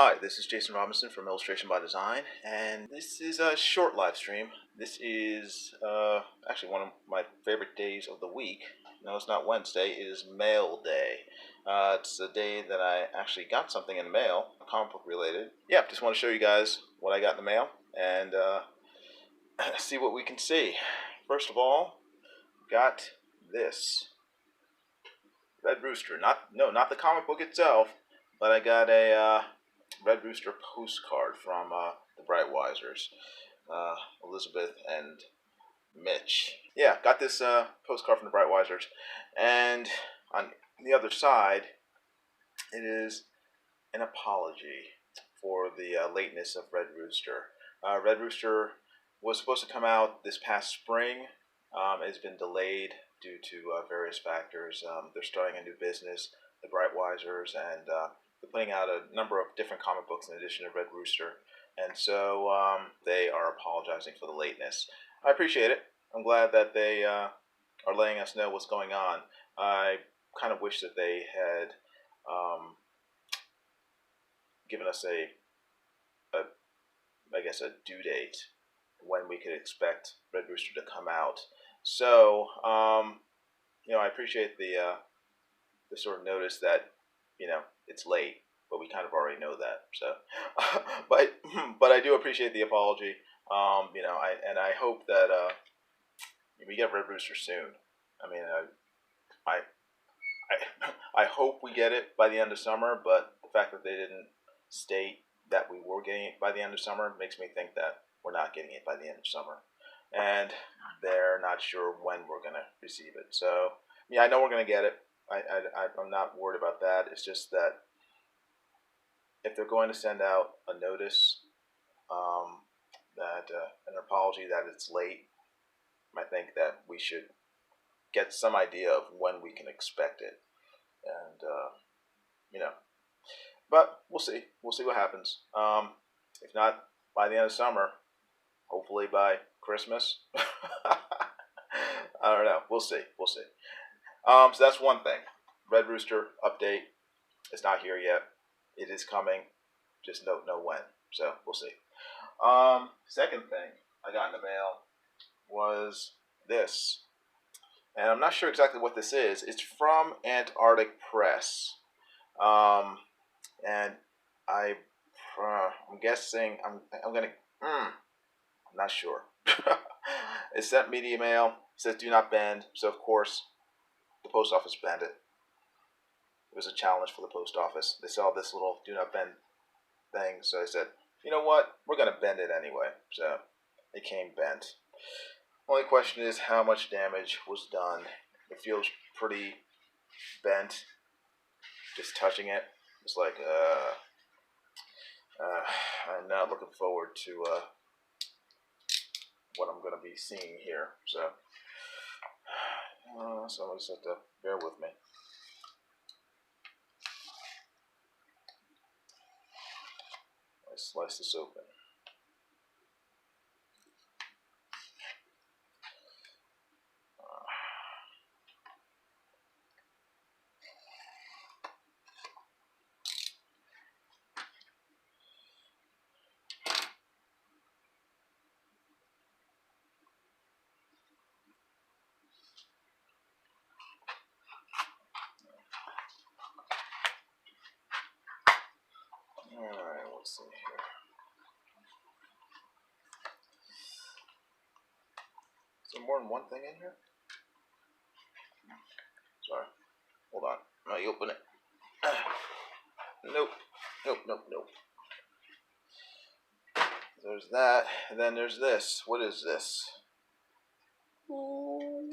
Hi, this is Jason Robinson from Illustration by Design, and this is a short live stream. This is actually one of my favorite days of the week. No, it's not Wednesday, it is Mail Day. It's the day that I actually got something in the mail, comic book related. Yeah, just want to show you guys what I got in the mail and see what we can see. First of all, got this. Red Rooster. Not the comic book itself, but I got a Red Rooster postcard from the Brightwisers, Elizabeth and Mitch. Yeah, got this postcard from the Brightwisers, and on the other side, it is an apology for the lateness of Red Rooster. Red Rooster was supposed to come out this past spring. It's been delayed due to various factors. They're starting a new business, the Brightwisers, and they're putting out a number of different comic books in addition to Red Rooster. And so they are apologizing for the lateness. I appreciate it. I'm glad that they are letting us know what's going on. I kind of wish that they had given us a due date when we could expect Red Rooster to come out. So, I appreciate the sort of notice that, it's late, but we kind of already know that. So, but I do appreciate the apology. I hope that we get Red Rooster soon. I mean, I hope we get it by the end of summer, but the fact that they didn't state that we were getting it by the end of summer makes me think that we're not getting it by the end of summer. And they're not sure when we're going to receive it. So, yeah, I know we're going to get it. I'm not worried about that. It's just that if they're going to send out a notice, an apology that it's late, I think that we should get some idea of when we can expect it. And, but we'll see. We'll see what happens. If not by the end of summer, hopefully by Christmas. I don't know. We'll see. We'll see. So that's one thing. Red Rooster update is not here yet. It is coming. Just don't know when. So we'll see. Second thing I got in the mail was this. And I'm not sure exactly what this is. It's from Antarctic Press. And I'm guessing I'm not sure. It sent media mail. It says do not bend. So of course the post office banned it. It was a challenge for the post office. They saw this little do not bend thing, so they said, you know what, we're going to bend it anyway. So it came bent. Only question is how much damage was done. It feels pretty bent. Just touching it, it's like, I'm not looking forward to what I'm going to be seeing here. So somebody just have to bear with me. Let's slice this open. Alright, let's see here. Is there more than one thing in here? Sorry. Hold on. Let me open it. Nope. There's that. And then there's this. What is this? Oh,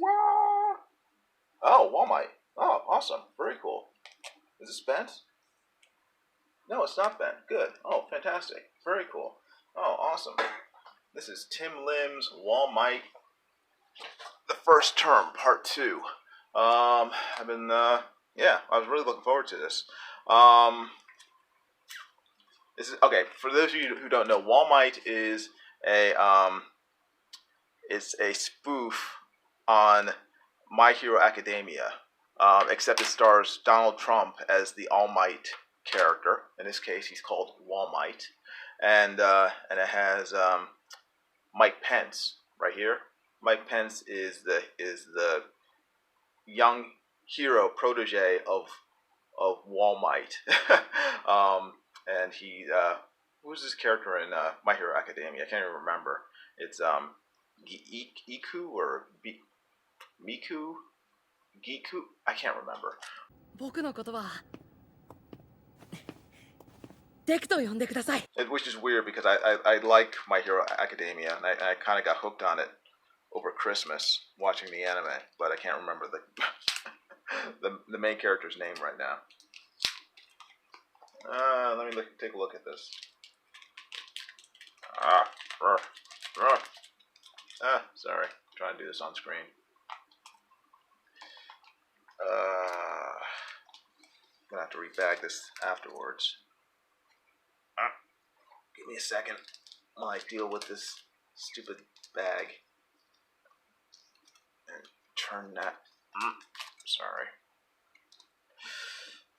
Walmart. Oh, awesome. Very cool. Is this bent? No, it's not bent. Good. Oh, fantastic. Very cool. Oh, awesome. This is Tim Lim's Walmart, the first term, part 2. I was really looking forward to this. This is okay. For those of you who don't know, Walmart is a spoof on My Hero Academia, except it stars Donald Trump as the All Might character. In this case, he's called Walmite, and it has Mike Pence right here. Mike Pence is the young hero protege of Walmite, and he who's this character in My Hero Academia? I can't even remember. It's Iku or Miku, Giku. I can't remember. 僕のことはデクと呼んでください。 Which is weird because I like My Hero Academia, and I kind of got hooked on it over Christmas watching the anime, but I can't remember the main character's name right now. Let me take a look at this. Sorry, I'm trying to do this on screen. I'm gonna have to rebag this afterwards. Give me a second while I deal with this stupid bag and turn that. Sorry,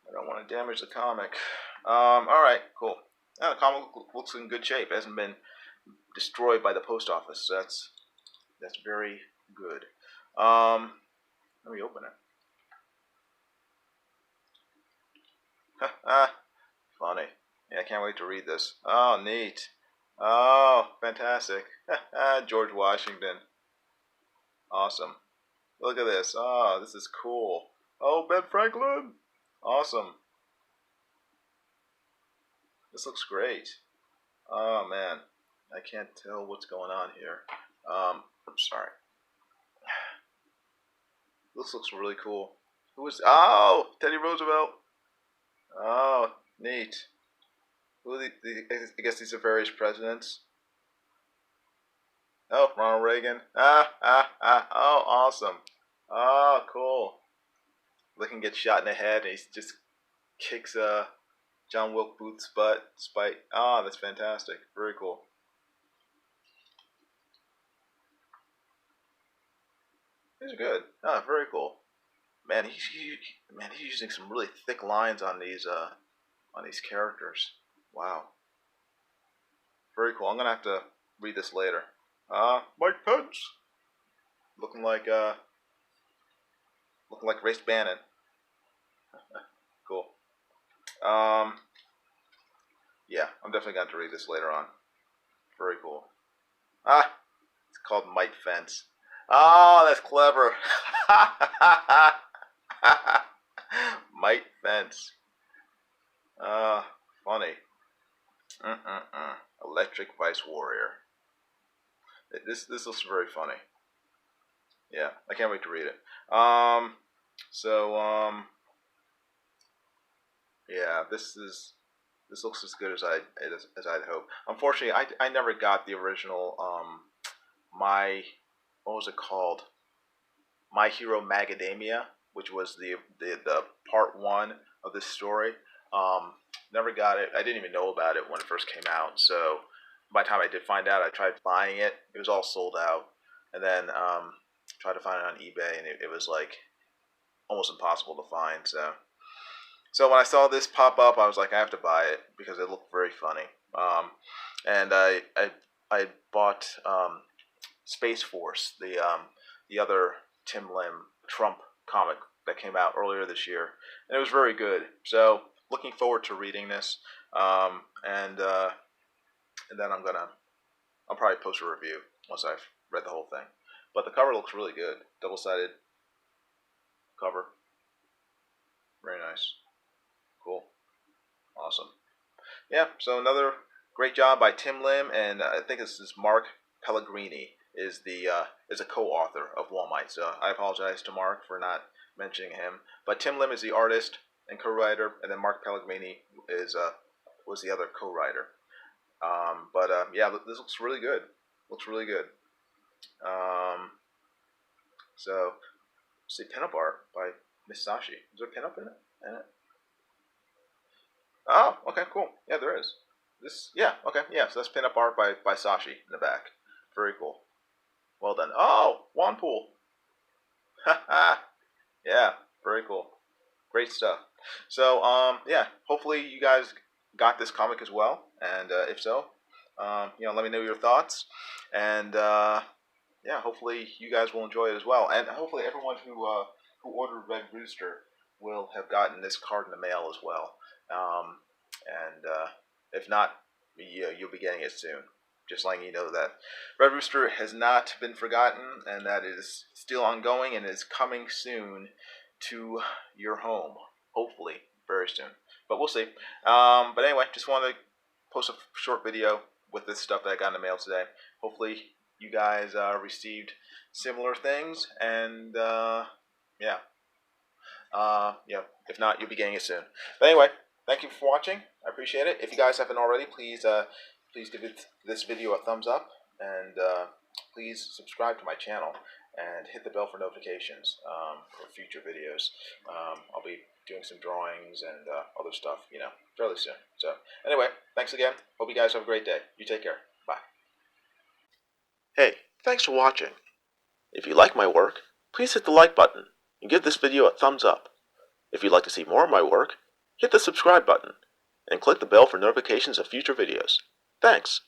I don't want to damage the comic. All right, cool. The comic looks in good shape. It hasn't been destroyed by the post office. So that's very good. Let me open it. Funny. Yeah, I can't wait to read this. Oh, neat. Oh, fantastic. George Washington. Awesome. Look at this. Oh, this is cool. Oh, Ben Franklin. Awesome. This looks great. Oh, man. I can't tell what's going on here. I'm sorry. This looks really cool. Who is... Oh, Teddy Roosevelt. Oh, neat. I guess these are various presidents. Oh, Ronald Reagan. Oh, awesome. Oh, cool. Lincoln gets shot in the head and he just kicks John Wilkes Booth's butt. Spite. Oh, that's fantastic. Very cool. These are good. Oh, very cool. Man, he's using some really thick lines on these characters. Wow. Very cool. I'm gonna have to read this later. Mike Pence. Looking like Race Bannon. Cool. Yeah, I'm definitely going to read this later on. Very cool. It's called Mike Fence. Oh, that's clever. Mike Fence. Funny. Electric Vice Warrior. This looks very funny. Yeah, I can't wait to read it. Yeah, this looks as good as I'd hope. Unfortunately, I never got the original what was it called? My Hero Macadamia, which was the part 1 of this story. Never got it. I didn't even know about it when it first came out. So by the time I did find out, I tried buying it. It was all sold out. And then tried to find it on eBay, and it was like almost impossible to find. So when I saw this pop up, I was like, I have to buy it because it looked very funny. And I bought Space Force, the other Tim Lim Trump comic that came out earlier this year, and it was very good. So looking forward to reading this, and then I'll probably post a review once I've read the whole thing. But the cover looks really good, double-sided cover, very nice, cool, awesome. Yeah, so another great job by Tim Lim, and I think this is Mark Pellegrini is a co-author of Walmite. So I apologize to Mark for not mentioning him. But Tim Lim is the artist and co-writer, and then Mark Pellegrini was the other co-writer. Yeah, this looks really good. Looks really good. So, see, pinup art by Misashi. Is there pinup in it? Oh, okay, cool. Yeah, there is. Yeah, okay, yeah. So that's pinup art by Sashi in the back. Very cool. Well done. Oh, Wanpool. Yeah, very cool. Great stuff. So, yeah, hopefully you guys got this comic as well, and if so, let me know your thoughts, and yeah, hopefully you guys will enjoy it as well, and hopefully everyone who ordered Red Rooster will have gotten this card in the mail as well, and if not, you'll be getting it soon. Just letting you know that Red Rooster has not been forgotten, and that is still ongoing and is coming soon to your home. Hopefully, very soon. But we'll see. But anyway, just wanted to post a short video with this stuff that I got in the mail today. Hopefully, you guys received similar things, and yeah. If not, you'll be getting it soon. But anyway, thank you for watching. I appreciate it. If you guys haven't already, please give this video a thumbs up, and please subscribe to my channel and hit the bell for notifications for future videos. I'll be doing some drawings and other stuff, fairly soon. So anyway, thanks again. Hope you guys have a great day. You take care. Bye. Hey, thanks for watching. If you like my work, please hit the like button and give this video a thumbs up. If you'd like to see more of my work, hit the subscribe button and click the bell for notifications of future videos. Thanks.